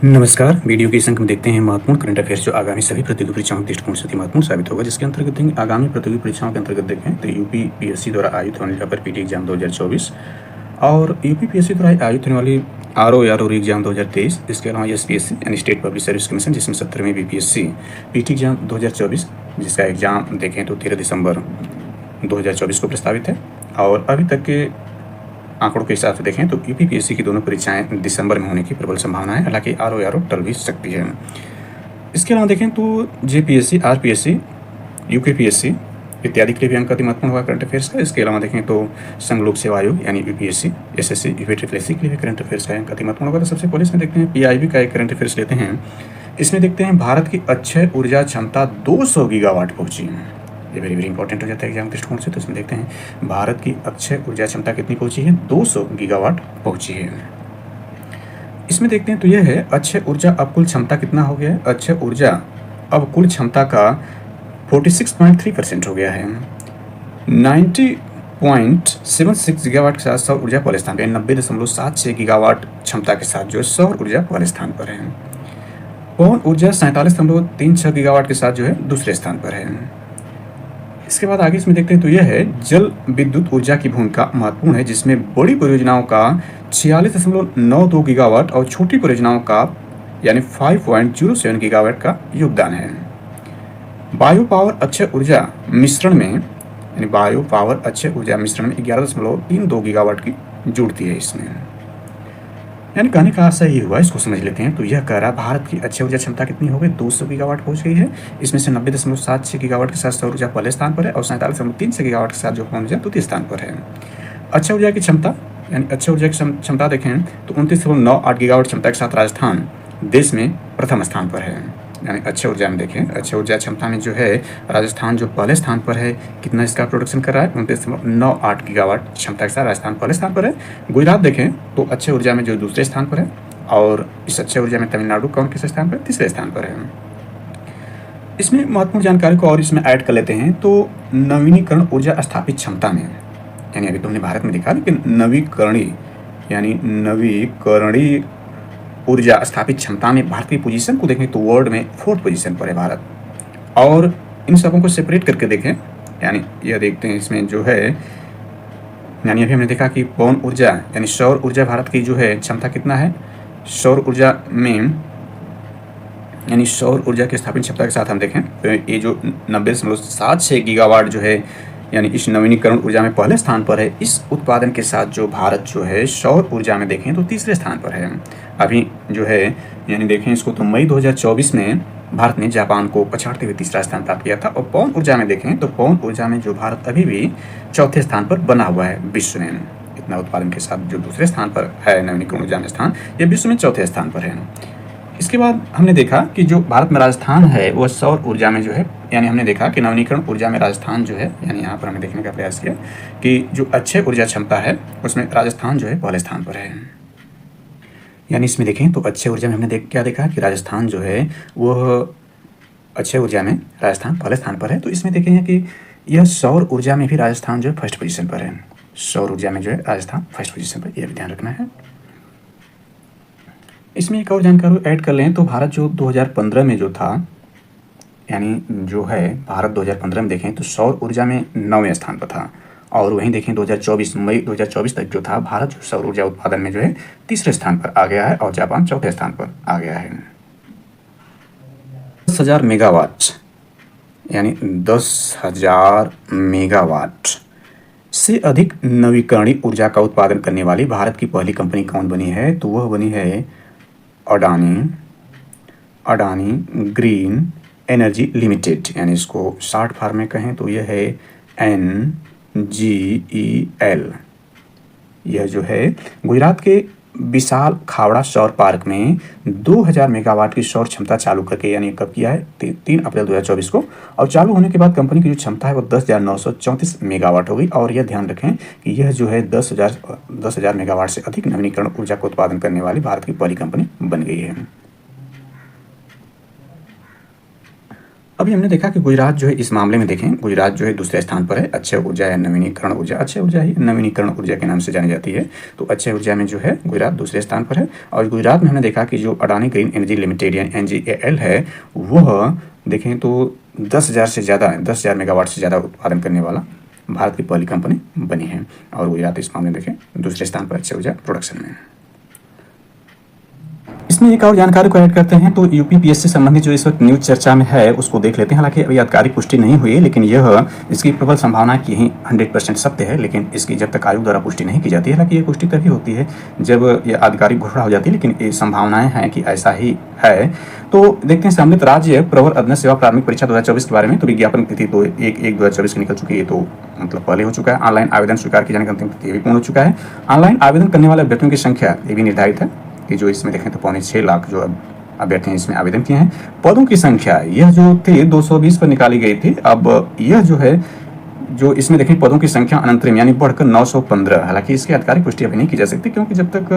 नमस्कार। वीडियो के इस अंक में देखते हैं महत्वपूर्ण करंट अफेयर्स जो आगामी सभी प्रतियोगी परीक्षाओं के दृष्टिकोण से अति महत्वपूर्ण साबित होगा। जिसके अंतर्गत देखेंगे आगामी प्रतियोगी परीक्षाओं के अंतर्गत देखें तो यूपी पीएससी द्वारा आयोजित होने वाले पीटी एग्जाम 2024 और यूपी पीएससी द्वारा आयोजित होने वाली आरओ या रोरी एग्जाम 2023, इसके अलावा एसपीएससी यानी स्टेट पब्लिक सर्विस कमीशन जिसमें 17वीं बीपीएससी पीटी एग्जाम 2024 जिसका एग्जाम देखें तो 13 दिसंबर 2024 को प्रस्तावित है। और अभी तक के आंकड़ों के हिसाब से देखें तो यूपीपीएससी की दोनों परीक्षाएं दिसंबर में होने की प्रबल संभावना है, हालांकि आरओ टल भी सकती है। इसके अलावा देखें तो जेपीएससी, आरपीएससी, यूकेपीएससी इत्यादि के लिए भी अंक अति महत्वपूर्ण होगा करंट अफेयर्स का। इसके अलावा देखें तो संघ लोक सेवा आयोग यानी यूपीएससी, एसएससी, यूपीट्रिपलएससी के लिए भी करंट अफेयर्स का अंक अति महत्वपूर्ण होगा। तो सबसे पहले इसमें देखते हैं पीआईबी का एक करंट अफेयर्स लेते हैं। इसमें देखते हैं भारत की अक्षय ऊर्जा क्षमता 200 गीगावाट पहुंची है। ये वेरी इंपॉर्टेंट हो जाता है एग्जाम दृष्टिकोण से। तो इसमें देखते हैं भारत की अक्षय ऊर्जा क्षमता कितनी पहुंची है, 200 गीगावाट पहुंची है। इसमें देखते हैं तो यह है अक्षय ऊर्जा अब कुल क्षमता कितना हो गया है। अक्षय ऊर्जा अब कुल क्षमता का 46.3% हो गया है। 90.76 गीगावाट के साथ सौर ऊर्जा पहले स्थान पर, 90.76 गीगावाट क्षमता के साथ जो है सौर ऊर्जा पहले स्थान पर है। पवन ऊर्जा 47.36 गीगावाट के साथ जो है दूसरे स्थान पर है। इसके बाद आगे इसमें देखते हैं तो यह है जल विद्युत ऊर्जा की भूमिका महत्वपूर्ण है, जिसमें बड़ी परियोजनाओं का 46.92 गीगावाट और छोटी परियोजनाओं का यानी 5.07 गीगावाट का योगदान है। बायो पावर अक्षय ऊर्जा मिश्रण में यानी बायो पावर अक्षय ऊर्जा मिश्रण में 11.32 गीगावाट की जुड़ती है इसमें। यानी कहने का आशय ये हुआ, इसको समझ लेते हैं। तो यह कह रहा भारत की अक्षय ऊर्जा क्षमता कितनी हो गई, 200 गीगावाट पहुंच गई है। इसमें से 90.76 गीगावाट के साथ सौर ऊर्जा पहले स्थान पर है और 47.36 गीगावाट के साथ जो पवन ऊर्जा द्वितीय स्थान पर है। अक्षय ऊर्जा की क्षमता यानी अक्षय ऊर्जा की क्षमता देखें तो 29.98 गीगावाट क्षमता के साथ राजस्थान देश में प्रथम स्थान पर है। यानी अक्षय ऊर्जा में देखें, अक्षय ऊर्जा क्षमता में जो है राजस्थान जो पहले स्थान पर है। कितना इसका प्रोडक्शन कर रहा है, 29.98 गीगावाट क्षमता के साथ राजस्थान पहले स्थान पर है। गुजरात देखें तो अक्षय ऊर्जा में जो दूसरे स्थान पर है और इस अक्षय ऊर्जा में तमिलनाडु कौन किस स्थान पर, तीसरे स्थान पर है। इसमें महत्वपूर्ण जानकारी को और इसमें ऐड कर लेते हैं। तो नवीनीकरण ऊर्जा स्थापित क्षमता में यानी अभी तुमने भारत में देखा, लेकिन नवीकरणीय यानी नवीकरणीय ऊर्जा स्थापित क्षमता में भारत की पोजीशन को देखें तो वर्ल्ड में 4th पोजीशन पर है भारत। और इन सबों को सेपरेट करके देखें यानी यह देखते हैं इसमें जो है यानी अभी हमने देखा कि पवन ऊर्जा यानी सौर ऊर्जा भारत की जो है क्षमता कितना है, सौर ऊर्जा में यानी सौर ऊर्जा की स्थापित क्षमता के साथ हम देखें तो ये जो 90.76 गीगावाट जो है यानी इस नवीनीकरण ऊर्जा में पहले स्थान पर है। इस उत्पादन के साथ जो भारत जो है सौर ऊर्जा में देखें तो तीसरे स्थान पर है। अभी जो है यानी देखें इसको तो मई 2024 में भारत ने जापान को पछाड़ते हुए तीसरा स्थान प्राप्त किया था। और पवन ऊर्जा में देखें तो पवन ऊर्जा में जो भारत अभी भी चौथे स्थान पर बना हुआ है विश्व में। इतना उत्पादन के साथ जो दूसरे स्थान पर है नवीनीकरण ऊर्जा में स्थान, ये विश्व में चौथे स्थान पर है। इसके बाद हमने देखा कि जो भारत में राजस्थान है वह सौर ऊर्जा में जो है यानी हमने देखा कि नवीनीकरण ऊर्जा में राजस्थान जो है यानी यहाँ पर हमने देखने का प्रयास किया कि जो अक्षय ऊर्जा क्षमता है उसमें राजस्थान जो है पहले स्थान पर है। यानी इसमें देखें तो अक्षय ऊर्जा में हमने क्या देखा कि राजस्थान जो है वह अक्षय ऊर्जा में राजस्थान पहले स्थान पर है। तो इसमें देखेंगे कि यह सौर ऊर्जा में भी राजस्थान जो है फर्स्ट पोजीशन पर है। सौर ऊर्जा में जो है राजस्थान फर्स्ट पोजीशन पर, यह भी ध्यान रखना है। इसमें एक और जानकारी ऐड कर लें तो भारत जो 2015 में जो था यानी जो है भारत 2015 में देखें तो सौर ऊर्जा में 9वें स्थान पर था। और वहीं देखें 2024 मई 2024 तक जो था भारत जो सौर ऊर्जा उत्पादन में जो है तीसरे स्थान पर आ गया है और जापान चौथे स्थान पर आ गया है। 10,000 मेगावाट यानी 10,000 मेगावाट से अधिक नवीकरणीय ऊर्जा का उत्पादन करने वाली भारत की पहली कंपनी कौन बनी है, तो वह बनी है अडानी ग्रीन एनर्जी लिमिटेड। यानी इसको शॉर्ट फॉर्म में कहें तो यह है NGEL। यह जो है गुजरात के विशाल खावड़ा सौर पार्क में 2000 मेगावाट की सौर क्षमता चालू करके यानी कब किया है 3 अप्रैल 2024 को। और चालू होने के बाद कंपनी की जो क्षमता है वो 10,934 मेगावाट हो गई। और यह ध्यान रखें कि यह जो है 10,000 मेगावाट से अधिक नवीनीकरण ऊर्जा का उत्पादन करने वाली भारत की पहली कंपनी बन गई है। अभी हमने देखा कि गुजरात जो है इस मामले में देखें, गुजरात जो है दूसरे स्थान पर है अक्षय ऊर्जा या नवीनीकरण ऊर्जा। अक्षय ऊर्जा ही नवीनीकरण ऊर्जा के नाम से जानी जाती है। तो अक्षय ऊर्जा में जो है गुजरात दूसरे स्थान पर है। और गुजरात में हमने देखा कि जो अडानी ग्रीन एनर्जी लिमिटेड यानी NGEL है, वह देखें तो 10,000 से ज़्यादा 10,000 मेगावाट से ज़्यादा उत्पादन करने वाला भारत की पहली कंपनी बनी है। और गुजरात इस मामले में देखें दूसरे स्थान पर अक्षय ऊर्जा प्रोडक्शन में। इसमें एक और जानकारी को ऐड करते हैं तो UPPS से संबंधित जो इस वक्त न्यूज चर्चा में है उसको देख लेते हैं। हालांकि अभी आधिकारिक पुष्टि नहीं हुई है, लेकिन यह इसकी प्रबल संभावना की ही 100% सत्य है, लेकिन इसकी जब तक आयोग द्वारा पुष्टि नहीं की जाती है। हालांकि ये पुष्टि तभी होती है जब ये आधिकारिक घोषणा हो जाती है, लेकिन ये संभावनाएं हैं कि ऐसा ही है। तो देखते हैं सम्मिलित राज्य प्रवर अधीन सेवा प्राथमिक परीक्षा 2024 के बारे में। तो विज्ञापन तिथि तो 1/1/2024 की निकल चुकी है, तो मतलब पहले हो चुका है। ऑनलाइन आवेदन स्वीकार किए जाने की अंतिम तिथि भी पूर्ण हो चुका है। ऑनलाइन आवेदन करने वाले अभ्यर्थियों की संख्या ये भी निर्धारित है कि जो इसमें देखें तो 6.25 लाख जो अभ्यर्थी इसमें आवेदन किए हैं। पदों की संख्या यह जो थी 220 पर निकाली गई थी, अब यह जो है जो इसमें देखें पदों की संख्या अनंतरिम यानी बढ़कर 915। हालांकि इसकी आधिकारिक पुष्टि अभी नहीं की जा सकती, क्योंकि जब तक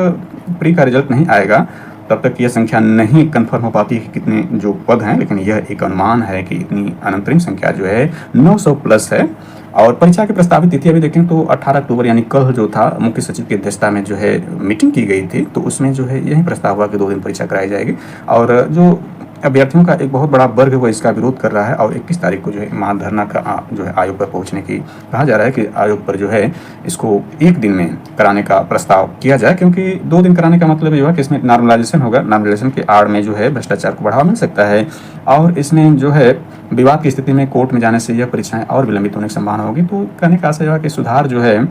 प्री का रिजल्ट नहीं आएगा तब तक यह संख्या नहीं कंफर्म हो पाती कि कितने जो पद हैं। लेकिन यह एक अनुमान है कि इतनी अनंतरिम संख्या जो है 900 प्लस है। और परीक्षा की प्रस्तावित तिथि अभी देखें तो 18 अक्टूबर यानी कल जो था मुख्य सचिव की अध्यक्षता में जो है मीटिंग की गई थी, तो उसमें जो है यही प्रस्ताव हुआ कि 2 दिन परीक्षा कराई जाएगी। और जो अभ्यर्थियों का एक बहुत बड़ा वर्ग है वो इसका विरोध कर रहा है। और 21 तारीख को जो है महाधरना का जो है आयोग पर पहुंचने की कहा जा रहा है कि आयोग पर जो है इसको 1 दिन में कराने का प्रस्ताव किया जाए, क्योंकि 2 दिन कराने का मतलब ये हुआ कि इसमें नॉर्मलाइजेशन होगा। नॉर्मलाइजेशन के आड़ में जो है भ्रष्टाचार को बढ़ावा मिल सकता है, और इसमें जो है विवाद की स्थिति में कोर्ट में जाने से यह परीक्षाएं और विलंबित होने की संभावना होगी। तो कहने का आशय कि सुधार जो है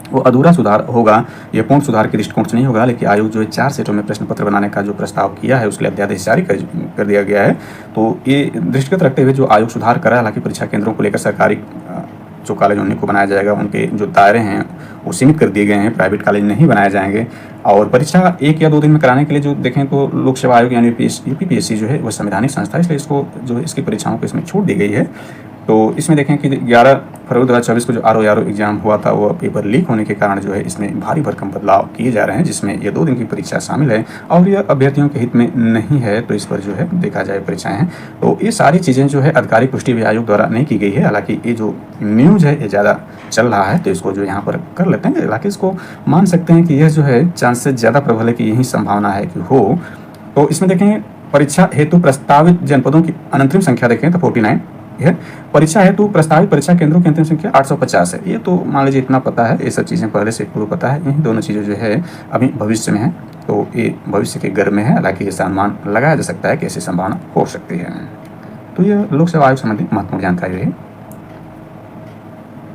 वो अधूरा सुधार होगा, यह पूर्ण सुधार के दृष्टिकोण से नहीं होगा। लेकिन आयोग जो है 4 सेटों में प्रश्न पत्र बनाने का जो प्रस्ताव किया है उसके लिए अध्यादेश जारी कर दिया गया है। तो ये दृष्टिगत रखते हुए जो आयोग सुधार कर रहा है, हालांकि परीक्षा केंद्रों को लेकर सरकारी जो कॉलेज उन्हीं को बनाया जाएगा, उनके जो दायरे हैं वो सीमित कर दिए गए हैं, प्राइवेट कॉलेज नहीं बनाए जाएंगे। और परीक्षा 1 या 2 दिन में कराने के लिए जो देखें तो लोक सेवा आयोग यानी UPPSC जो है वो संवैधानिक संस्था है, इसलिए इसको जो इसकी परीक्षाओं को इसमें छूट दी गई है। तो इसमें देखें कि 11 फरवरी 2024 को जो RO एग्जाम हुआ था वो पेपर लीक होने के कारण जो है इसमें भारी भरकम बदलाव किए जा रहे हैं, जिसमें ये 2 दिन की परीक्षा शामिल है और यह अभ्यर्थियों के हित में नहीं है। तो इस पर जो है देखा जाए परीक्षाएं हैं, तो ये सारी चीज़ें जो है आधिकारिक पुष्टि भी आयोग द्वारा नहीं की गई है। हालांकि ये जो न्यूज़ है ये ज़्यादा चल रहा है, तो इसको जो यहाँ पर कर लेते हैं। हालांकि इसको मान सकते हैं कि यह जो है चांसेस ज़्यादा प्रबल है कि यही संभावना है कि हो। तो इसमें देखें परीक्षा हेतु प्रस्तावित जनपदों की अनंतरिम संख्या देखें तो 49 है। परीक्षा हेतु प्रस्तावित परीक्षा केंद्रों की अंतिम संख्या 850 है। ये तो मान लीजिए इतना पता है, ये सब चीज़ें पहले से पूर्व पता है। यही दोनों चीज़ें जो है अभी भविष्य में है, तो ये भविष्य के गर्भ में है। हालांकि ये अनुमान लगाया जा सकता है कि ऐसी संभावना हो सकती है। तो यह लोक सेवा आयोग संबंधी महत्वपूर्ण जानकारी है।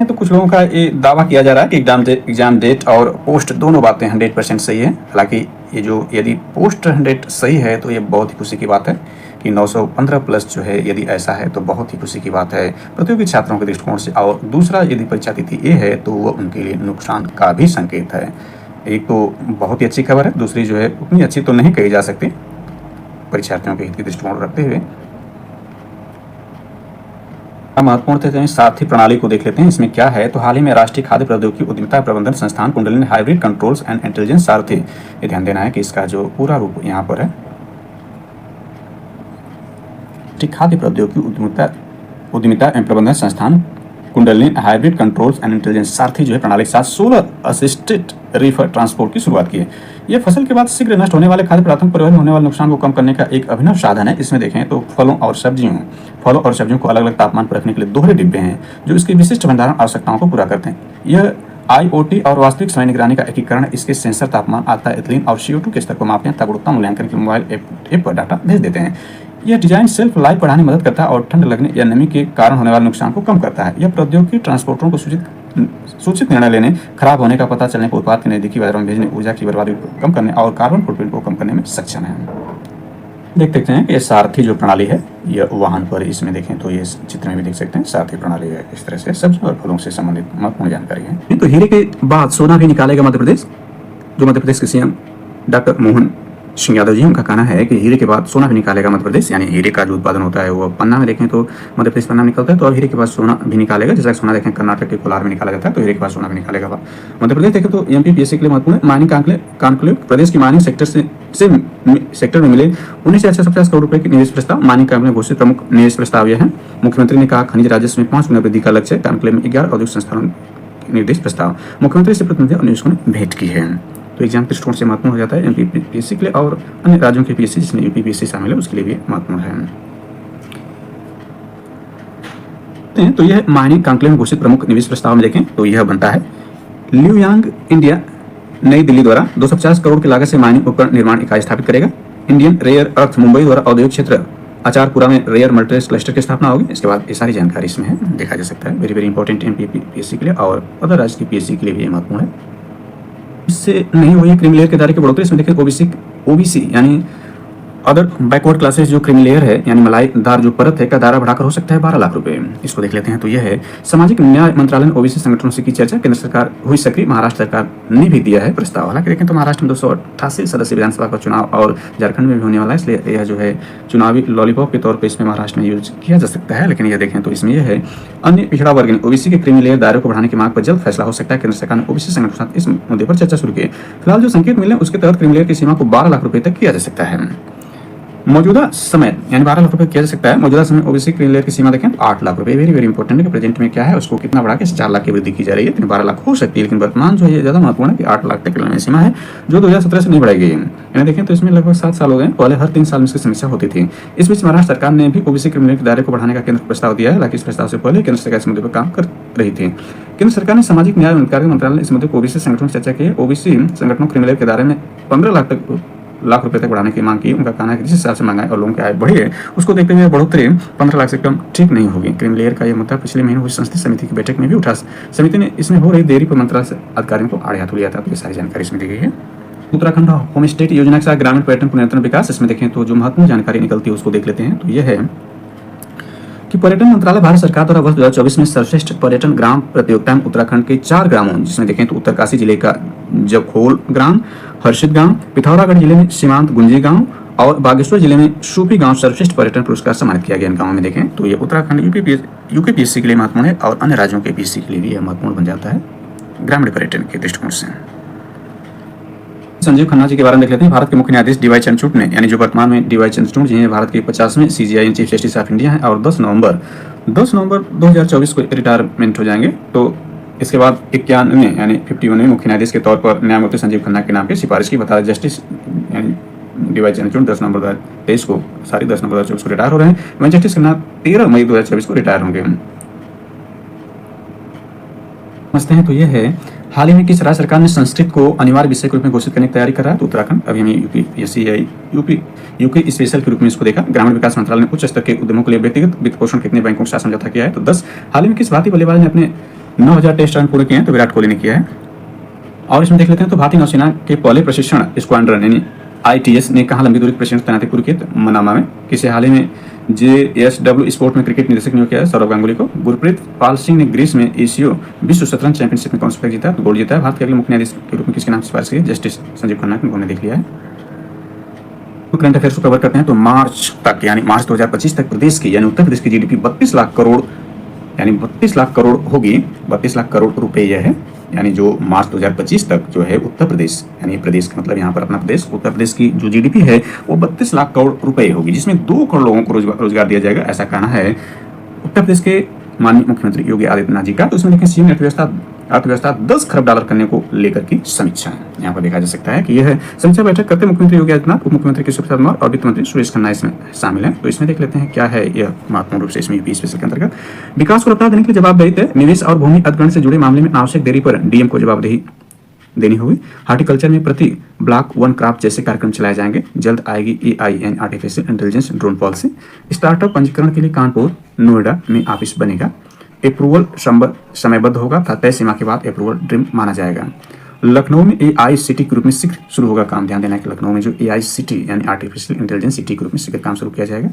तो कुछ लोगों का ये दावा किया जा रहा है कि एग्जाम डेट और पोस्ट दोनों बातें 100% सही है। हालांकि ये जो यदि पोस्ट 100 सही है तो ये बहुत ही खुशी की बात है कि 915 प्लस जो है यदि ऐसा है तो बहुत ही खुशी की बात है प्रतियोगी छात्रों के दृष्टिकोण से। और दूसरा यदि परीक्षा तिथि ये है तो वह उनके लिए नुकसान का भी संकेत है। एक तो बहुत ही अच्छी खबर है, दूसरी जो है उतनी अच्छी तो नहीं कही जा सकती परीक्षार्थियों के हित के दृष्टिकोण रखते हुए। महत्वपूर्ण थे सारथी प्रणाली को देख लेते हैं, इसमें क्या है। तो हाल ही में राष्ट्रीय खाद्य प्रौद्योगिकी उद्यमिता प्रबंधन संस्थान kundalini hybrid controls and intelligence सारथी, ये ध्यान देना है कि इसका जो पूरा रूप यहाँ पर है खाद्य प्रौद्योगिकी उद्यमिता एवं प्रबंधन संस्थान kundalini hybrid controls and intelligence सारथी जो है प्रणाली के साथ सोलर असिस्टेड रिफर ट्रांसपोर्ट की शुरुआत की है। यह फसल के बाद शीघ्र नष्ट होने वाले खाद्य पदार्थों परिवहन होने वाले नुकसान को कम करने का एक अभिनव साधन है। इसमें देखें तो फलों और सब्जियों को अलग अलग तापमान पर रखने के लिए दोहरे डिब्बे हैं जो इसकी विशिष्ट भंडारण आवश्यकताओं को पूरा करते हैं। यह IoT और वास्तविक समय निगरानी का एकीकरण, इसके सेंसर तापमान, आर्द्रता, एथिलीन और CO2 के स्तर को मापने तथा गुणवत्ता मूल्यांकन के मोबाइल ऐप पर डाटा भेज देते हैं। यह डिजाइन सेल्फ लाइफ बढ़ाने में मदद करता है और ठंड लगने या नमी के कारण होने वाले नुकसान को कम करता है। यह प्रौद्योगिकी ट्रांसपोर्टरों को सूचित निर्णय लेने, खराब होने का पता चलने पर उत्पाद के नजदीकी बाजारों में भेजने, ऊर्जा की बर्बादी को कम करने और कार्बन फुटप्रिंट को कम करने में सक्षम है। देख सकते हैं कि ये सारथी जो प्रणाली है यह वाहन पर, इसमें देखें तो ये चित्र में भी देख सकते हैं सारथी प्रणाली है। इस तरह से सब्जी और फलों से संबंधित महत्वपूर्ण जानकारी है। तो हीरे के बाद सोना भी निकालेगा मध्य प्रदेश। जो मध्य प्रदेश के CM डॉक्टर मोहन सिंह यादव जी, उनका कहना है कि हीरे के बाद सोना भी निकालेगा मध्य प्रदेश, यानी हीरे का जो उत्पादन होता है वो पन्ना में देखें तो मध्य प्रदेश पन्ना निकलता है, तो अब हीरे के बाद सोना भी निकालेगा। जैसा सोना देखें कर्नाटक के कोलार में निकाला जाता है, तो हीरे के बाद सोना भी निकालेगा मध्य प्रदेश। देखें तो एमपीपीएससी के लिए महत्वपूर्ण है। माइनिंग कॉन्क्लेव, प्रदेश की माइनिंग सेक्टर में मिले 19,850 करोड़ रुपए के निवेश प्रस्ताव। माइनिंग कॉन्क्लेव घोषित प्रमुख निवेश प्रस्ताव यह है। मुख्यमंत्री ने कहा खनिज राजस्व में 5 गुना वृद्धि का लक्ष्य है। कॉन्क्लेव में 11 औद्योगिक संस्थानों के निर्देश प्रस्ताव मुख्यमंत्री से प्रतिनिधि और निवेशकों ने भेंट की है। तो एग्जाम के दृष्टिकोण से महत्वपूर्ण हो जाता है एमपीपीएससी के लिए, और अन्य राज्यों के पीएससी जिसमें यूपीपीएससी शामिल है उसके लिए भी महत्वपूर्ण है। तो यह माइनिंग कॉन्क्लेव में घोषित प्रमुख निवेश प्रस्ताव में देखें तो यह बनता है ल्यूयांग इंडिया नई दिल्ली द्वारा 250 करोड़ की लागत से माइनिंग उपकरण निर्माण इकाई स्थापित करेगा। इंडियन रेयर अर्थ मुंबई द्वारा औद्योगिक क्षेत्र आचारपुरा में रेयर मटेरियल्स क्लस्टर की स्थापना होगी। इसके बाद ये सारी जानकारी इसमें है, देखा जा सकता है। वेरी वेरी इंपॉर्टेंट एमपीपीएससी के लिए और अदर राज्य की पीएससी के लिए भी महत्वपूर्ण है। इससे नहीं हुई क्रीमी लेयर के दायरे की बढ़ोतरी। इसमें देखें ओबीसी यानी अदर बैकवर्ड क्लासेस जो क्रीमी लेयर है यानी मलाईदार जो परत है का दायरा बढ़ाकर हो सकता है 12 लाख रुपए। इसको देख लेते हैं। तो यह है सामाजिक न्याय मंत्रालय ने ओबीसी संगठनों से की चर्चा, केंद्र सरकार हुई सक्रिय। महाराष्ट्र सरकार ने भी दिया है प्रस्ताव। हालांकि देखें तो महाराष्ट्र में 288 सदस्य विधानसभा का चुनाव और झारखंड में भी होने वाला है, इसलिए यह जो है चुनावी लॉलीपॉप के तौर पर इसमें महाराष्ट्र में यूज किया जा सकता है। लेकिन यह देखें तो इसमें यह है अन्य पिछड़ा वर्ग ने ओबीसी के क्रीमी लेयर दायरे को बढ़ाने की मांग पर जल्द फैसला हो सकता है। केंद्र सरकार ने ओबीसी संगठनों के साथ इस मुद्दे पर चर्चा शुरू की। फिलहाल जो संकेत मिले उसके तहत क्रीमी लेयर की सीमा को 12 लाख रुपए तक किया जा सकता है। मौजूदा समय यानी 12 लाख रुपए किया जा सकता है। मौजूदा समय ओबीसी क्रीमी लेयर की सीमा देखें 8 लाख रुपए। वेरी वेरी इंपॉर्टेंट है कि प्रेजेंट में क्या है उसको कितना बढ़ा के 4 लाख की वृद्धि की जा रही है। 12 लाख हो सकती है, लेकिन वर्तमान जो है ज्यादा महत्वपूर्ण है कि 8 लाख तक की सीमा है जो 2017 से नहीं बढ़ाई गई है। यानी देखें तो इसमें लगभग 7 साल हो गए। पहले हर 3 साल में इसकी समस्या होती थी। इस बीच महाराष्ट्र सरकार ने भी ओबीसी क्रीमी लेयर के दायरे को बढ़ाने का केंद्र प्रस्ताव दिया है। हालांकि इस प्रस्ताव से पहले केंद्र सरकार इस मुद्दे पर काम कर रही थी। केंद्र सरकार ने सामाजिक न्याय और अधिकारिता मंत्रालय ने इस मुद्दे को ओबीसी संगठनों से चर्चा की। ओबीसी संगठनों क्रीमी लेयर के दायरे में 15 लाख रुपए तक बढ़ाने की मांग की। उनका कहना है कि जिस हिसाब से महंगाई और लोगों की आय बढ़ी है उसको देखते हुए बढ़ोतरी 15 लाख से कम ठीक नहीं होगी। क्रीमी लेयर का यह मुद्दा पिछले महीने हुई संसदीय समिति की बैठक में भी उठा। समिति ने इसमें हो रही देरी पर मंत्रालय से अधिकारियों को आड़े हाथों लिया था। तो ये सारी जानकारी इसमें दी गई है। उत्तराखंड होम स्टे योजना के साथ ग्रामीण पर्यटन पुनर्निर्माण विकास, इसमें देखें तो जो महत्वपूर्ण जानकारी निकलती है उसको देख लेते हैं। तो यह है कि पर्यटन मंत्रालय भारत सरकार द्वारा वर्ष 2024 में सर्वश्रेष्ठ पर्यटन ग्राम प्रतियोगिता में उत्तराखंड के 4 ग्रामों जिसमें देखें तो उत्तरकाशी जिले का जबखोल ग्राम, हर्षित गांव, पिथौरागढ़ जिले में सीमांत गुंजी गांव और बागेश्वर जिले में शूपी गांव सर्वश्रेष्ठ पर्यटन पुरस्कार सम्मानित किया गया। इन गांवों में देखें तो ये उत्तराखंड यूपीपीएससी के लिए महत्वपूर्ण है और अन्य राज्यों के पीएससी के लिए भी यह महत्वपूर्ण बन जाता है ग्रामीण पर्यटन के दृष्टिकोण से। संजीव खन्ना जी के बारे में देख लेते हैं। भारत के मुख्य न्यायाधीश डीवाई चंद्रचूड़ ने यानी जो वर्तमान में डीवाई चंद्रचूड़ जी हैं भारत के 50वें CJI chief justice of India हैं और 10 नवंबर 2024 को रिटायरमेंट हो जाएंगे। तो इसके बाद 51वें यानी 51वें मुख्य न्यायाधीश के तौर पर न्यायमूर्ति संजीव खन्ना के नाम की सिफारिश की। बता जस्टिस यानी डीवाई चंद्रचूड़ 10 नवंबर 2023 को 10 नवंबर 2024 को रिटायर हो रहे हैं। वहीं जस्टिस खन्ना 13 मई 2024 को रिटायर होंगे। समझते हैं। तो यह है हाल ही में किस राज्य सरकार ने संस्कृत को अनिवार्य विषय के रूप में घोषित करने की तैयारी कर रहा है। तो उत्तराखंड। अभी हमें यूपी स्पेशल के रूप में इसको देखा। ग्रामीण विकास मंत्रालय ने उच्च स्तर के उद्यमों के लिए व्यक्तिगत वित्त पोषण कितने बैंकों के साथ समझौता किया है। तो 10। हाल ही में किस भारतीय बल्लेबाज ने अपने 9000 टेस्ट रन पूरे किए हैं। तो विराट कोहली ने किया है। और इसमें देख लेते हैं तो भारतीय नौसेना के पहले प्रशिक्षण स्क्वाड्रन यानी ITS ने कहा लंबी दूरी प्रशिक्षण तैनाती पूरी की। मनामा में। किसे हाल ही में JSW स्पोर्ट में क्रिकेट निदेशक नियुक्त किया है। सौरव गांगुली को। गुरप्रीत पाल सिंह ने ग्रीस में एशियो विश्व शतरंज चैंपियनशिप में कौन सा जीता तो गोल्ड जीता है। भारत के अगले मुख्य न्यायाधीश के रूप में किसके नाम सिफारिश की। जस्टिस संजीव खन्ना को उन्होंने देख लिया है। तो करंट अफेयर्स को कवर करते हैं। तो मार्च तक यानी मार्च 2025 तक प्रदेश की यानी उत्तर प्रदेश की जीडीपी 32 लाख करोड़ यानी 32 लाख करोड़ होगी। 32 लाख करोड़ रुपए यह है। यानी जो मार्च 2025 तक जो है उत्तर प्रदेश यानी प्रदेश का मतलब यहाँ पर अपना प्रदेश उत्तर प्रदेश की जो जीडीपी है वो 32 लाख करोड़ रुपए होगी, जिसमें 2 करोड़ लोगों को रोजगार दिया जाएगा। ऐसा कहना है उत्तर प्रदेश के माननीय मुख्यमंत्री योगी आदित्यनाथ जी का। तो इसमें देखें सीएम अर्थव्यवस्था 10 खरब डॉलर करने को लेकर की समीक्षा है। यहाँ पर देखा जा सकता है कि यह समीक्षा बैठक करते मुख्यमंत्री योगी आदित्यनाथ, उप मुख्यमंत्री केशव प्रसाद मौर्य और वित्त मंत्री सुरेश खन्ना इसमें शामिल है। तो इसमें देख लेते हैं क्या है यह महत्वपूर्ण रूप से इसमें यूपी स्पेशल के अंतर्गत विकास को रफ्तार देने के लिए जवाबदेही है। निवेश और भूमि अधिग्रहण से जुड़े मामले में आवश्यक देरी पर डीएम को जवाबदेही देनी होगी। हार्टिकल्चर में प्रति ब्लॉक 1 क्रॉप जैसे कार्यक्रम चलाए जाएंगे। जल्द आएगी AI artificial intelligence drone policy. Startup पंजीकरण के लिए कानपुर नोएडा में ऑफिस बनेगा। अप्रूवल समयबद्ध होगा तथा तय सीमा के बाद अप्रूवल ड्रीम माना जाएगा। लखनऊ में AICT के रूप में शीघ्र शुरू होगा काम। ध्यान देना है कि लखनऊ में जो AICT यानी आर्टिफिशियल इंटेलिजेंस सिटी के रूप में शीघ्र काम शुरू किया जाएगा।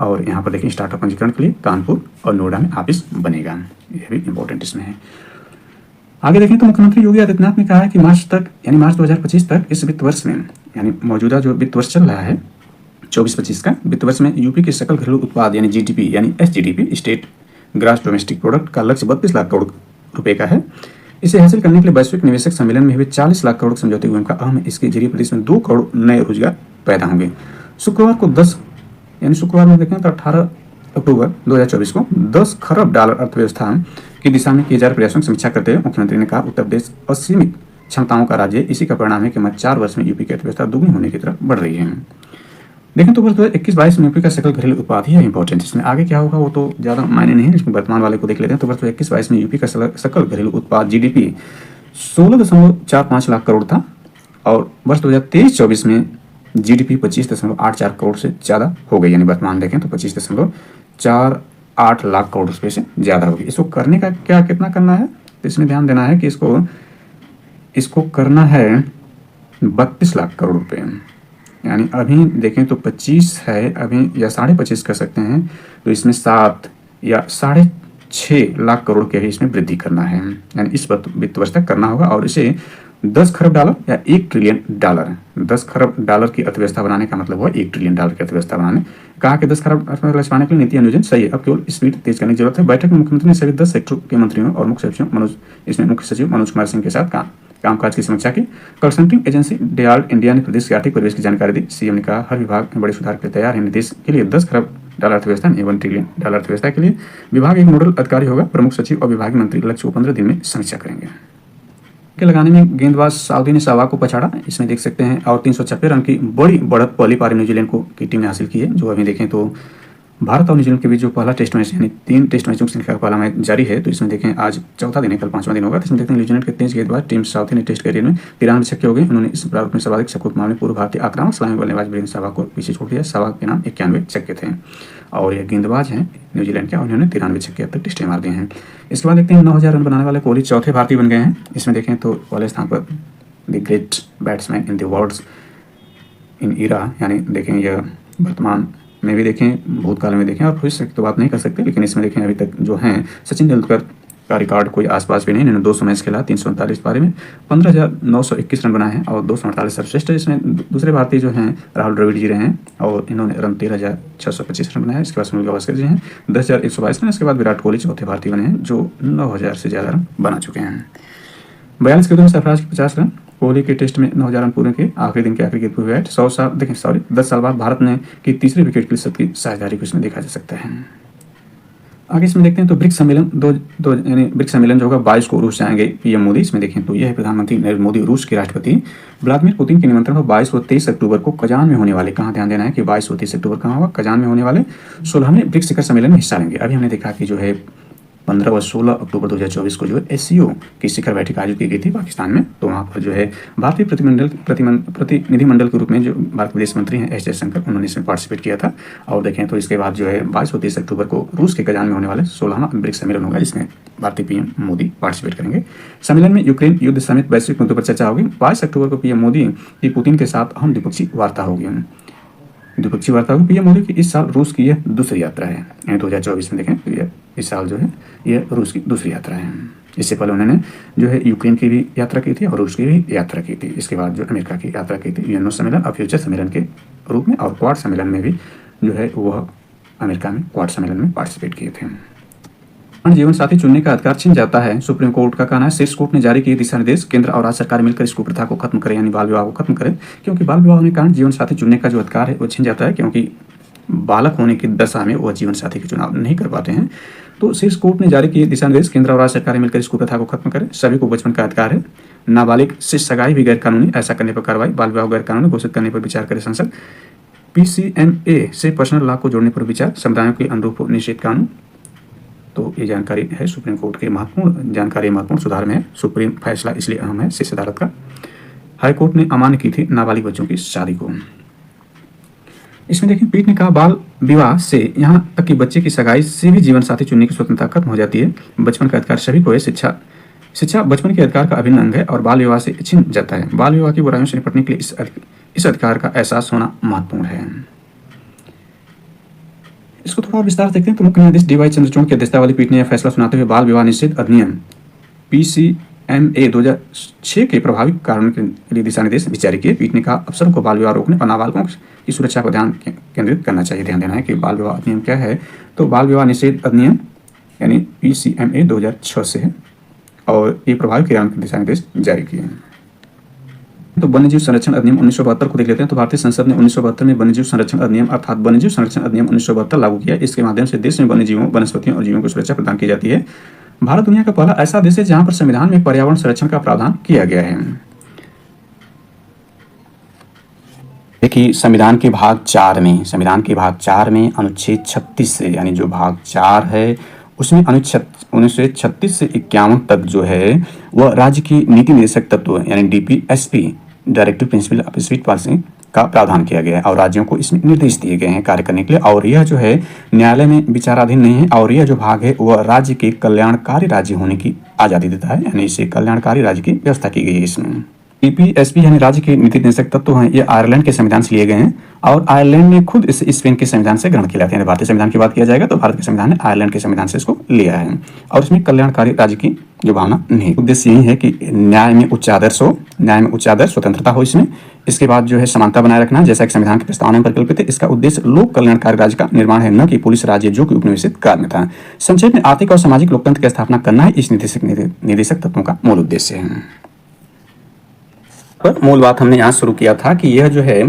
और यहाँ पर देखिए स्टार्टअप पंजीकरण के लिए कानपुर और नोएडा में ऑफिस बनेगा। यह भी इंपॉर्टेंट इसमें है। आगे देखें तो मुख्यमंत्री योगी आदित्यनाथ ने कहा है कि मार्च 2025 तक इस वित्त वर्ष में यानी मौजूदा जो वित्त वर्ष चल रहा है 24-25 का वित्त वर्ष में यूपी के सकल घरेलू उत्पाद यानी जीडीपी यानी एसजीडीपी स्टेट ग्रास डोमेस्टिक प्रोडक्ट का लक्ष्य 32 लाख करोड़ रुपए का है। इसे हासिल करने के लिए वैश्विक निवेशक सम्मेलन में हुए 40 लाख करोड़ समझौते की भूमिका अहम है। इसके जरिए प्रदेश में 2 करोड़ नए रोजगार पैदा होंगे। शुक्रवार में देखें तो 18 अक्टूबर 2024 को 10 खरब डॉलर अर्थव्यवस्था की दिशा में किए जा रहे प्रयासों की समीक्षा करते हुए मुख्यमंत्री ने कहा उत्तर प्रदेश असीमित क्षमताओं का राज्य, इसी का परिणाम है कि 4 वर्ष में यूपी की अर्थव्यवस्था दुगनी होने की तरफ बढ़ रही है। देखें तो वर्ष 2021-22 में यूपी का सकल घरेलू उत्पाद ही है इंपॉर्टेंट। इसमें आगे क्या होगा वो तो ज़्यादा मायने नहीं है, लेकिन वर्तमान वाले को देख लेते हैं। तो वर्ष 2021-22 में यूपी का सकल घरेलू उत्पाद जीडीपी 16.45 लाख करोड़ था और वर्ष 2023-24 में जीडीपी 25.84 करोड़ से ज़्यादा हो गई, यानी वर्तमान देखें तो 25.48 लाख करोड़ रुपये से ज़्यादा होगी। इसको करने का कितना करना है, तो इसमें ध्यान देना है कि इसको करना है 32 लाख करोड़ रुपये, यानी अभी देखें तो 25 है अभी या 25.5 कर सकते हैं, तो इसमें 7 या 6.5 लाख करोड़ के ही इसमें वृद्धि करना है, यानी इस वित्त वर्ष तक करना होगा। और इसे 10 खरब डॉलर या 1 ट्रिलियन डॉलर, 10 खरब डॉलर की अर्थव्यवस्था बनाने का मतलब हुआ 1 ट्रिलियन डॉलर की अर्थव्यवस्था बनाने। कहा कि 10 खरब अर्थव्यवस्था बनाने के लिए नीति अनुयोजन सही है, अब केवल स्पीड तेज करने की जरूरत है। बैठक में मुख्यमंत्री ने सभी 10 सेक्टरों के मंत्रियों और मुख्य सचिव मनोज कुमार सिंह के साथ कामकाज की समीक्षा की। कंसल्टिंग एजेंसी डेलॉयट इंडिया ने प्रदेश के आर्थिक परिवेश की जानकारी दी। सीएम ने कहा हर विभाग में बड़े सुधार के लिए तैयार है। निर्देश के लिए 10 खरब डॉलर अर्थव्यवस्था में 1 ट्रिलियन डॉलर अर्थव्यवस्था के लिए विभाग एक नोडल अधिकारी होगा। प्रमुख सचिव और विभागीय मंत्री लक्ष्य को 15 दिन में समीक्षा करेंगे। के लगाने में गेंदबाज साउदी ने सहवाग को पछाड़ा, इसमें देख सकते हैं, और 356 रन की बड़ी बढ़त पहली पारी न्यूजीलैंड की टीम ने हासिल की है। जो अभी देखें तो भारत और न्यूजीलैंड के बीच जो पहला टेस्ट मैच यानी 3 टेस्ट मैचों की श्रृंखला का पहला मैच जारी है, तो इसमें देखें आज चौथा दिन है, कल 5वां दिन होगा। तो इसमें देखते हैं न्यूजीलैंड के तेज गेंदबाज टीम साउथी ने टेस्ट करियर में 93 छक्के हो गए। उन्होंने इस प्रारूप में सर्वाधिक छक्कों के मामले पूर्व भारतीय आक्रामक सलामी बल्लेबाज वीरेंद्र सहवाग को पीछे छोड़ दिया। सहवाग के नाम 91 छक्के थे और ये गेंदबाज हैं न्यूजीलैंड के, उन्होंने 93 छक्के अब तक टेस्ट मार दिए हैं। इसके बाद देखते हैं 9000 रन बनाने वाले कोहली चौथे भारतीय बन गए हैं। इसमें देखें तो पहले स्थान पर the great batsman in the world in era, यानी देखें यह वर्तमान में भी देखें, भूतकाल में देखें और भविष्य की तो बात नहीं कर सकते, लेकिन इसमें देखें अभी तक जो हैं सचिन तेंदुलकर का रिकॉर्ड कोई आसपास भी नहीं। इन्होंने 200 मैच खेला, 339 पारी में 15,921 रन बनाए हैं और 248 सर्वश्रेष्ठ। इसमें दूसरे भारतीय जो हैं राहुल द्रविड़ जी रहे हैं और इन्होंने रन 13,625 रन बनाए। इसके बाद सुनील गावस्कर जी हैं 10,122 रन। इसके बाद विराट कोहली चौथे भारतीय बने हैं जो 9,000 से ज़्यादा रन बना चुके हैं। 42 गेंदों में सरफराज के 50 रन, कोहली के टेस्ट में 9,000 रन पूरे के आखिरी दिन के आखिरी गेंद पूरे 10 साल बाद भारत ने की तीसरी विकेट के लिए सबकी साझेदारी को इसमें देखा जा सकता है। आगे इसमें देखते हैं तो ब्रिक्स सम्मेलन यानी ब्रिक्स सम्मेलन जो होगा 22 को रूस जाएंगे पीएम मोदी। इसमें देखें तो यह है प्रधानमंत्री नरेंद्र मोदी रूस के राष्ट्रपति व्लादिमीर पुतिन के निमंत्रण पर 22 व 23 अक्टूबर को कजान में होने वाले, कहाँ ध्यान देना है कि 22 व 23 अक्टूबर कहाँ होगा, कजान में होने वाले 16वें ब्रिक्स शिखर सम्मेलन में हिस्सा लेंगे। अभी हमने देखा कि जो है 15 व 16 अक्टूबर 2024 को जो है एससीओ की शिखर बैठक आयोजित की गई थी पाकिस्तान में। तो वहाँ पर जो है भारतीय प्रतिनिधिमंडल के रूप में जो भारत विदेश मंत्री हैं एस जयशंकर, उन्होंने इसमें पार्टिसिपेट किया था। और देखें तो इसके बाद जो है 22 और 23 अक्टूबर को रूस के कजान में होने वाले 16वां ब्रिक्स सम्मेलन होगा, जिसमें भारतीय पीएम मोदी पार्टिसिपेट करेंगे। सम्मेलन में यूक्रेन युद्ध समेत वैश्विक मुद्दों पर चर्चा होगी। 22 अक्टूबर को पीएम मोदी की पुतिन के साथ अहम द्विपक्षीय वार्ता होगी। पीएम मोदी की इस साल रूस की यह दूसरी यात्रा है, यानी 2024 में देखें तो यह इस साल जो है यह रूस की दूसरी यात्रा है। इससे पहले उन्होंने जो है यूक्रेन की भी यात्रा की थी और रूस की भी यात्रा की थी। इसके बाद जो अमेरिका की यात्रा की थी यूएनओ सम्मेलन और फ्यूचर सम्मेलन के रूप में, और क्वाड सम्मेलन में भी जो है वह अमेरिका में क्वाड सम्मेलन में पार्टिसिपेट किए थे। जीवन साथी चुनने का अधिकार छिन जाता है, सुप्रीम कोर्ट का कहना है। शीर्ष कोर्ट ने जारी किए दिशा निर्देश, केंद्र और राज्य सरकार मिलकर इस कुप्रथा को खत्म करें, यानी बाल विवाह को खत्म करें। क्योंकि बाल विवाह होने के कारण जीवन साथी चुनने का जो अधिकार है वो छिन जाता है, क्योंकि बालक होने की दशा में वह जीवन साथी का चुनाव नहीं कर पाते हैं। तो शीर्ष कोर्ट ने जारी किए दिशा निर्देश, केंद्र और राज्य सरकार मिलकर इस कुप्रथा को खत्म करें। सभी को बचपन का अधिकार है। नाबालिग से सगाई भी गैर कानूनी, ऐसा करने पर कार्रवाई। बाल विवाह गैर कानूनी घोषित करने पर विचार करे संसद। पीसीएमए से पर्सनल लॉ को जोड़ने पर विचार, समुदायों के अनुरूप निश्चित कानून। तो ये जानकारी है सुप्रीम कोर्ट के महत्वपूर्ण जानकारी, महत्वपूर्ण सुधार में है। सुप्रीम फैसला इसलिए अहम है शीर्ष अदालत का। हाई कोर्ट ने अमान्य की थी नाबालिग बच्चों की शादी को। इसमें देखिए पीठ ने कहा बाल विवाह से यहाँ तक कि बच्चे की सगाई से भी जीवन साथी चुनने की स्वतंत्रता खत्म हो जाती है। बचपन का अधिकार सभी को है। शिक्षा बचपन के अधिकार का अभिन्न अंग है और बाल विवाह से छिन जाता है। बाल विवाह की बुराइयों से निपटने के लिए इस अधिकार का एहसास होना महत्वपूर्ण है। इसको थोड़ा विस्तार से देखते हैं तो मुख्य न्यायाधीश डीवाई चंद्रचूड़ की अध्यक्षता वाली पीठ ने यह फैसला सुनाते हुए बाल विवाह निषेध अधिनियम PCMA 2006 के प्रभावी कारणों के लिए दिशा निर्देश भी जारी किए। पीठ ने कहा अफसरों को बाल विवाह रोकने और नाबालगों की सुरक्षा पर ध्यान केंद्रित करना चाहिए। ध्यान देना है कि बाल विवाह अधिनियम क्या है, तो बाल विवाह निषेध अधिनियम यानी PCMA 2006 से है और ये प्रभावी क्रियान्वयन के दिशा निर्देश जारी किए हैं। तो वन्यजीव संरक्षण अधिनियम 1972 को देख लेते हैं। तो भारतीय संसद ने 1972 में वन्यजीव संरक्षण अधिनियम अर्थात वन्यजीव संरक्षण अधिनियम 1972 लागू किया। इसके माध्यम से देश में वन्यजीवों, वनस्पतियों और जीवों को सुरक्षा प्रदान की जाती है। भारत दुनिया का पहला ऐसा देश है जहां पर संविधान में पर्यावरण संरक्षण का प्रावधान किया गया है। देखिए संविधान के भाग 4 में अनुच्छेद 36 से यानी जो भाग 4 है उसमें अनुच्छेद 1936 से 51 तक जो है वह राज्य की नीति निर्देशक तत्व यानी DPSP directive principle of state policy का प्रावधान किया गया है और राज्यों को इसमें निर्देश दिए गए हैं कार्य करने के लिए। और यह जो है न्यायालय में विचाराधीन नहीं है और यह जो भाग है वह राज्य के कल्याणकारी राज्य होने की आज़ादी देता है, यानी इसे कल्याणकारी राज्य की व्यवस्था की गई है। इसमें DPSP यानी राज्य के नीति निर्देशक तत्व हैं, ये आयरलैंड के संविधान से लिए गए हैं और आयरलैंड ने खुद इसे स्पेन के संविधान से ग्रहण किया है। भारतीय संविधान की बात किया जाएगा तो भारत के संविधान ने आयरलैंड के संविधान से इसको लिया है और इसमें कल्याणकारी राज्य की जो भावना नहीं। उद्देश्य यही है कि न्याय में उच्च आदर्श हो, न्याय में उच्च आदर्श स्वतंत्रता हो इसमें। इसके बाद जो है समानता बनाए रखना, जैसा कि संविधान की प्रस्तावना में परिकल्पित है। इसका उद्देश्य लोक कल्याणकारी राज्य का निर्माण है, न कि पुलिस राज्य जो कि उपनिवेशित काल में था। संक्षेप में आर्थिक और सामाजिक लोकतंत्र की स्थापना करना है इस निर्देशक तत्वों का मूल उद्देश्य है। पर मूल बात हमने यहाँ शुरू किया था कि यह जो है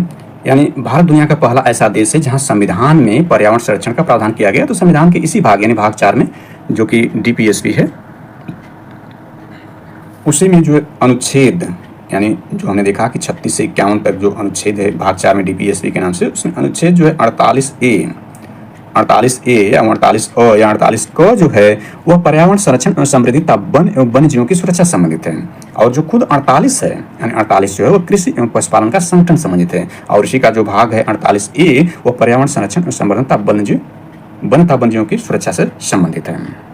यानी भारत दुनिया का पहला ऐसा देश है जहाँ संविधान में पर्यावरण संरक्षण का प्रावधान किया गया। तो संविधान के इसी भाग यानी भाग 4 में जो कि DPSP है उसी में जो अनुच्छेद यानी जो हमने देखा कि 36 से 51 तक जो अनुच्छेद है भाग 4 में DPSP के नाम से, उसमें अनुच्छेद जो है 48A या 48A या 48 क जो है वह पर्यावरण संरक्षण और समृद्धि तथा वन एवं वन्य जीवों की सुरक्षा संबंधित है। और जो खुद 48 है यानी 48 जो है वह कृषि एवं पशुपालन का संगठन संबंधित है। और इसी का जो भाग है 48A वह पर्यावरण संरक्षण और संवर्धन तथा वन तथा वन्य जीवों की सुरक्षा से संबंधित है।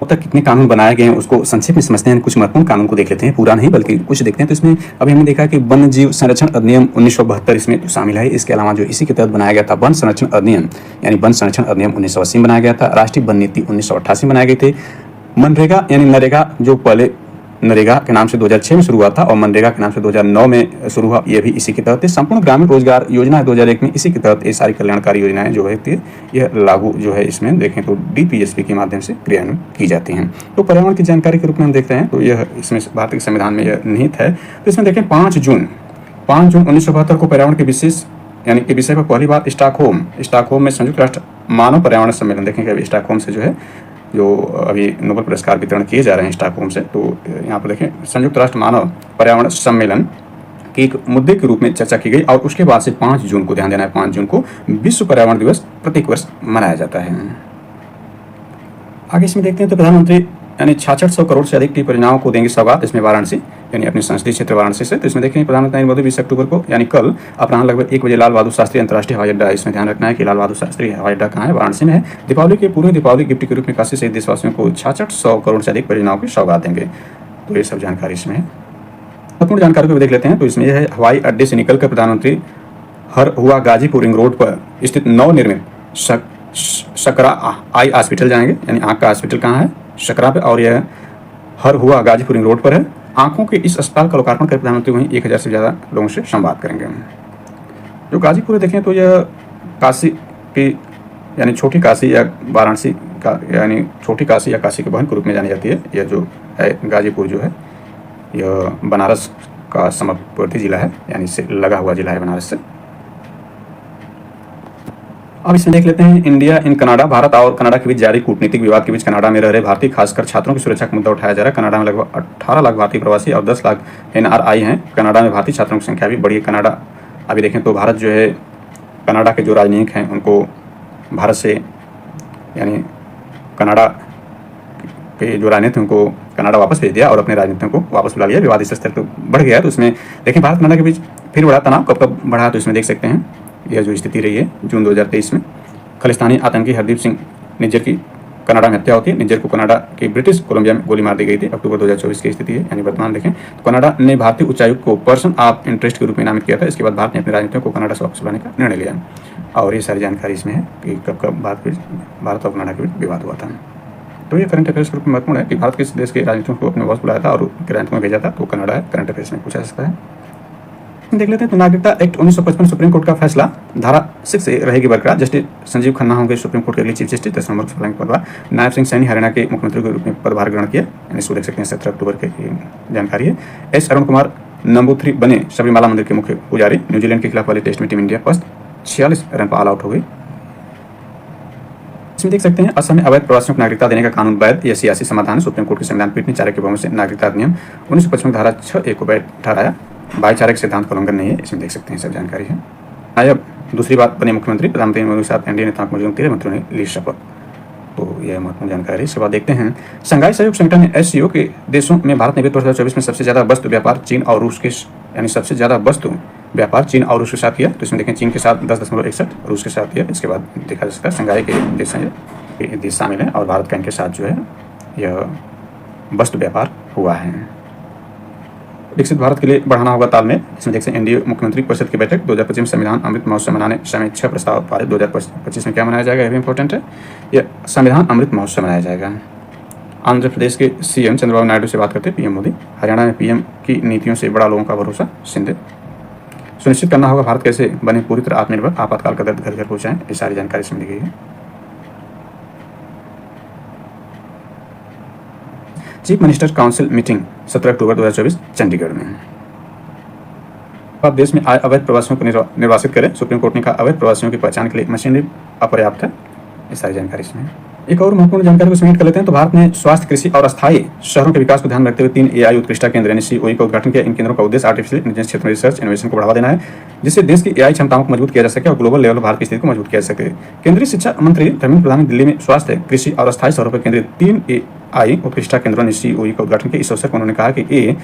अब तक कितने कानून बनाए गए हैं उसको संक्षेप में समझते हैं। कुछ महत्वपूर्ण कानून को देख लेते हैं, पूरा नहीं बल्कि कुछ देखते हैं। तो इसमें अभी हमने देखा कि वन्य जीव संरक्षण अधिनियम 1972 इसमें शामिल है। इसके अलावा जो इसी के तहत बनाया गया था वन संरक्षण अधिनियम यानी वन संरक्षण अधिनियम 1980 में बनाया गया था। राष्ट्रीय वन नीति 1988 में बनाए गए थे। मनरेगा यानी नरेगा जो पहले नरेगा के नाम से 2006 में शुरू हुआ था और मनरेगा के नाम से 2009 में शुरू हुआ, ये भी इसी के तहत है। संपूर्ण ग्रामीण रोजगार योजना 2001 में इसी के तहत ये सारी कल्याणकारी योजनाएं जो है यह लागू जो है इसमें देखें तो DPSP के माध्यम से क्रियान्वयन की जाती हैं। तो पर्यावरण की जानकारी के रूप में हम देखते हैं तो यह इसमें भारतीय संविधान में यह निहित है। तो इसमें देखें 5 जून 1972 को पर्यावरण के विशेष यानी के विषय पर पहली बार स्टॉकहोम में संयुक्त राष्ट्र मानव पर्यावरण सम्मेलन, देखेंगे अभी स्टॉकहोम से जो है जो अभी नोबेल पुरस्कार वितरण किए जा रहे हैं स्टॉकहोम से। तो यहाँ पर देखें संयुक्त राष्ट्र मानव पर्यावरण सम्मेलन के एक मुद्दे के रूप में चर्चा की गई और उसके बाद से 5 जून को, ध्यान देना है 5 जून को विश्व पर्यावरण दिवस प्रत्येक वर्ष मनाया जाता है। आगे इसमें देखते हैं तो प्रधानमंत्री यानी 6600 करोड़ से अधिक की परियोजनाओं को देंगे सौगात, इसमें वाराणसी यानी अपने संसदीय क्षेत्र वाराणसी से। तो इसमें देखें प्रधानमंत्री नरेंद्र मोदी 20 अक्टूबर को यानी कल अपराह्न लगभग 1 बजे लाल बहादुर शास्त्री अंतर्राष्ट्रीय हवाई अड्डा, इसमें ध्यान रखना है कि लाल बहादुर शास्त्री हवाई अड्डा कहाँ है, वाराणसी में है। दीपावली के पूरे दीपावली गिफ्ट के रूप में काशी सहित देशवासियों को 6600 करोड़ से अधिक परियोजनाओं की सौगात देंगे। तो ये सब जानकारी इसमें है। महत्वपूर्ण जानकारी को भी देख लेते हैं। तो इसमें यह है हवाई अड्डे से निकलकर प्रधानमंत्री हर हुआ गाजीपुर रिंग रोड पर स्थित नवनिर्मित सकरा आई हॉस्पिटल जाएंगे, यानी आँख का हॉस्पिटल कहाँ है, सकरा पे, और यह हर हुआ गाजीपुर रिंग रोड पर है। आंखों के इस अस्पताल का लोकार्पण कर प्रधानमंत्री वहीं 1000 से ज़्यादा लोगों से संवाद करेंगे। जो गाजीपुर देखें तो यह काशी की यानी छोटी काशी या वाराणसी का यानी छोटी काशी या काशी के बहन के रूप में जानी जाती है। यह जो है गाजीपुर जो है यह बनारस का समवर्ती जिला है, यानी इससे लगा हुआ जिला है बनारस से। अब इसमें देख लेते हैं इंडिया इन कनाडा, भारत और कनाडा के बीच जारी कूटनीतिक विवाद के बीच कनाडा में रह रहे भारतीय खासकर छात्रों की सुरक्षा का मुद्दा उठाया जा रहा है। कनाडा में लगभग 18 लाख भारतीय प्रवासी और 10 लाख NRI हैं। कनाडा में भारतीय छात्रों की संख्या भी बढ़ी है। कनाडा अभी देखें तो भारत जो है कनाडा के जो राजनयिक हैं उनको भारत से यानी कनाडा के जो राजनीतिक उनको कनाडा वापस भेज दिया और अपने राजनीतियों को वापस बुला लिया। विवाद इस स्तर पर बढ़ गया। तो इसमें देखें भारत कनाडा के बीच फिर बढ़ा तनाव कब बढ़ा, तो इसमें देख सकते हैं यह जो स्थिति रही है जून 2023 में खालिस्तानी आतंकी हरदीप सिंह निज्जर की कनाडा में हत्या होती है। निज्जर को कनाडा के ब्रिटिश कोलंबिया में गोली मार दी गई थी। अक्टूबर 2024 की स्थिति है, यानी वर्तमान देखें तो कनाडा ने भारतीय उच्चायुक्त को पर्सन ऑफ इंटरेस्ट के रूप में नामित किया था। इसके बाद भारत ने अपने राजनीतियों को कनाडा से वापस बुलाने का निर्णय लिया और ये सारी जानकारी इसमें है कि कब भारत और कनाडा के बीच विवाद हुआ था। तो ये करंट अफेयर्स के रूप में महत्वपूर्ण है कि भारत किस देश के राजनीतियों को अपने वापस बुलाया था और रैंक में भेजा था, तो कनाडा है। करंट अफेयर्स में पूछा जा सकता है। देख लेते हैं तो नागरिकता एक्ट 1955 सुप्रीम कोर्ट का फैसला धारा 6 से रहेगी बरकरार। जस्टिस संजीव खन्ना होंगे सुप्रीम कोर्ट के अगले चीफ जस्टिस 10 नवंबर को सप्लाई पदभार। नायब सिंह सैनी हरियाणा के मुख्यमंत्री के रूप में पदभार ग्रहण किया, यानी इसको देख सकते हैं 17 अक्टूबर की जानकारी है। एस अरुण कुमार नंबूथरी बने सबरीमाला मंदिर के मुख्य पुजारी। न्यूजीलैंड के खिलाफ वाली टेस्ट में टीम इंडिया फर्स्ट 46 रन पर ऑल आउट हो गई। इसमें देख सकते हैं असम में अवैध प्रवासियों को नागरिकता देने का कानून वैध, यह सियासी समाधान है। सुप्रीम कोर्ट की संविधान पीठ ने 4 के बहुमत से नागरिकता अधिनियम 1955 धारा 6(a) को वैध ठहराया। भाईचारे के सिद्धांत का उल्लंघन नहीं है। इसमें देख सकते हैं सब जानकारी है। नायब दूसरी बात बने मुख्यमंत्री, प्रधानमंत्री मोदी के साथ एनडीए नेताओं को मौजूद 13 मंत्रियों ने ली शपथ। तो यह महत्वपूर्ण जानकारी। इसके बाद देखते हैं शंघाई सहयोग संगठन एससीओ के देशों में भारत ने वित्त वर्ष 2024 में सबसे ज्यादा वस्तु व्यापार चीन और रूस के, यानी सबसे ज्यादा वस्तु व्यापार चीन और रूस के साथ किया। तो इसमें देखें चीन के साथ 10.61, रूस के साथ किया। इसके बाद देखा जा सकता है शंघाई के देश शामिल हैं और भारत का इनके साथ जो है यह वस्तु व्यापार हुआ है। विकसित भारत के लिए बढ़ाना होगा तालमेल। इसमें देख सकते हैं एनडीए मुख्यमंत्री परिषद की बैठक 2025 में संविधान अमृत महोत्सव मनाने समय 6 प्रस्ताव पारित। 2025 में क्या मनाया जाएगा, यह भी इंपॉर्टेंट है। यह संविधान अमृत महोत्सव मनाया जाएगा। आंध्र प्रदेश के सीएम चंद्रबाबू नायडू से बात करते पीएम मोदी। हरियाणा में पीएम की नीतियों से बड़ा लोगों का भरोसा, शिंदे। सुनिश्चित करना होगा भारत कैसे बने पूरी तरह आत्मनिर्भर, आपातकाल का दर्द घर घर पहुंचाएं। ये सारी जानकारी इसमें दी गई है। चीफ मिनिस्टर काउंसिल मीटिंग 17 अक्टूबर 2024 चंडीगढ़ में। अब देश में आए अवैध प्रवासियों को निर्वासित करें। सुप्रीम कोर्ट ने कहा अवैध प्रवासियों की पहचान के लिए मशीनरी अपर्याप्त है। ये सारी जानकारी इसमें। एक और महत्वपूर्ण जानकारी को समेट कर लेते हैं तो भारत ने स्वास्थ्य, कृषि और अस्थायी शहरों के विकास को ध्यान में रखते हुए 3 एआई उत्कृष्टता केंद्र यानी सीओई का उद्घाटन किया। इन केंद्रों का उद्देश्य आर्टिफिशियल इंटेलिजेंस क्षेत्र में रिसर्च इनोवेशन को बढ़ावा देना है, जिससे देश की एआई क्षमताओं को मजबूत किया जा सके और ग्लोबल लेवल भारत की स्थिति को मजबूत किया जा सके। केंद्रीय शिक्षा मंत्री धर्मेंद्र प्रधान ने दिल्ली में स्वास्थ्य, कृषि और अस्थायी शहरों पर केंद्रित 3 एआई उत्कृष्टता केंद्रों ने सीओई का उद्घाटन किया। इस अवसर पर उन्होंने कहा कि ये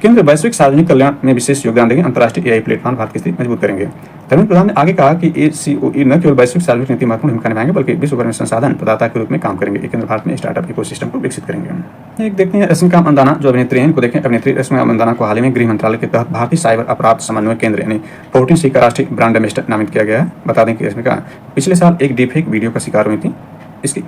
केंद्र वैश्विक सार्वजनिक कल्याण में विशेष योगदान देंगे, अंतर्राष्ट्रीय एआई प्लेटफॉर्म भारत की स्थिति मजबूत करेंगे। धर्मेंद्र प्रधान ने आगे कहा कि ये सीओई न केवल वैश्विक सार्वजनिक नीति महत्वपूर्ण भूमिका निभाएंगे बल्कि विश्व भर में संसाधन प्रदाता के रूप में काम करेंगे। ये केंद्र भारत में स्टार्टअप इकोसिस्टम को विकसित करेंगे। एक देखते हैं रश्मिका मंदाना जो अभिनेत्री हैं, इनको देखें। अभिनेत्री रश्मिका मंदाना को हाल ही में गृह मंत्रालय के तहत भारतीय साइबर अपराध समन्वय केंद्र यानी 14C का राष्ट्रीय ब्रांड एम्बेसडर नामित किया गया है। बता दें कि रश्मिका पिछले साल एक डीफेक वीडियो का शिकार हुई थी। इसकी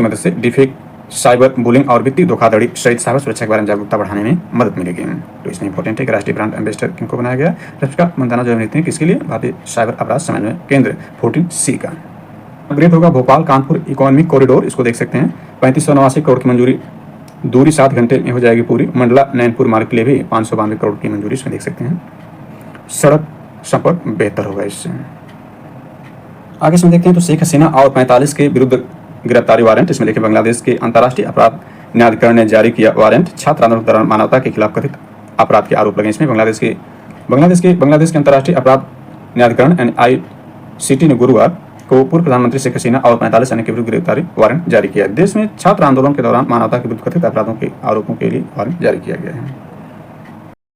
मदद से डीफेक, साइबर बुलिंग और वित्तीय धोखाधड़ी सहित साइबर सुरक्षा के बारे में जागरूकता बढ़ाने में मदद मिलेगी। तो इसमें इंपॉर्टेंट है कि राष्ट्रीय ब्रांड एम्बेसडर किनको बनाया गया। रश्मिका मंदाना जो अभिनेत्री किसके लिए, भारतीय साइबर अपराध समन्वय केंद्र 14C का। अपग्रेड होगा भोपाल कानपुर इकोनॉमिक कॉरिडोर। इसको देख सकते हैं 3589 करोड़ की मंजूरी, दूरी 7 घंटे में हो जाएगी पूरी। मंडला नैनपुर मार्ग के लिए भी 592 करोड़ की मंजूरी इसमें देख सकते हैं। सड़क संपर्क बेहतर होगा इससे। आगे इसमें देखते हैं तो शेख हसीना और 45 के विरुद्ध गिरफ्तारी वारंट। इसमें देखिए बांग्लादेश के अंतर्राष्ट्रीय अपराध न्यायाधिकरण ने जारी किया वारंट। छात्र आंदोलन के दौरान मानवता के खिलाफ कथित अपराध के आरोप लगे। इसमें बांग्लादेश के अंतर्राष्ट्रीय अपराध न्यायाधिकरण यानी ICT ने गुरुवार को पूर्व प्रधानमंत्री शेख हसीना और 45 अन्य के विरुद्ध गिरफ्तारी वारंट जारी किया। देश में छात्र आंदोलन के दौरान मानवता के विरुद्ध कथित अपराधों के आरोपों के लिए वारंट जारी किया गया है।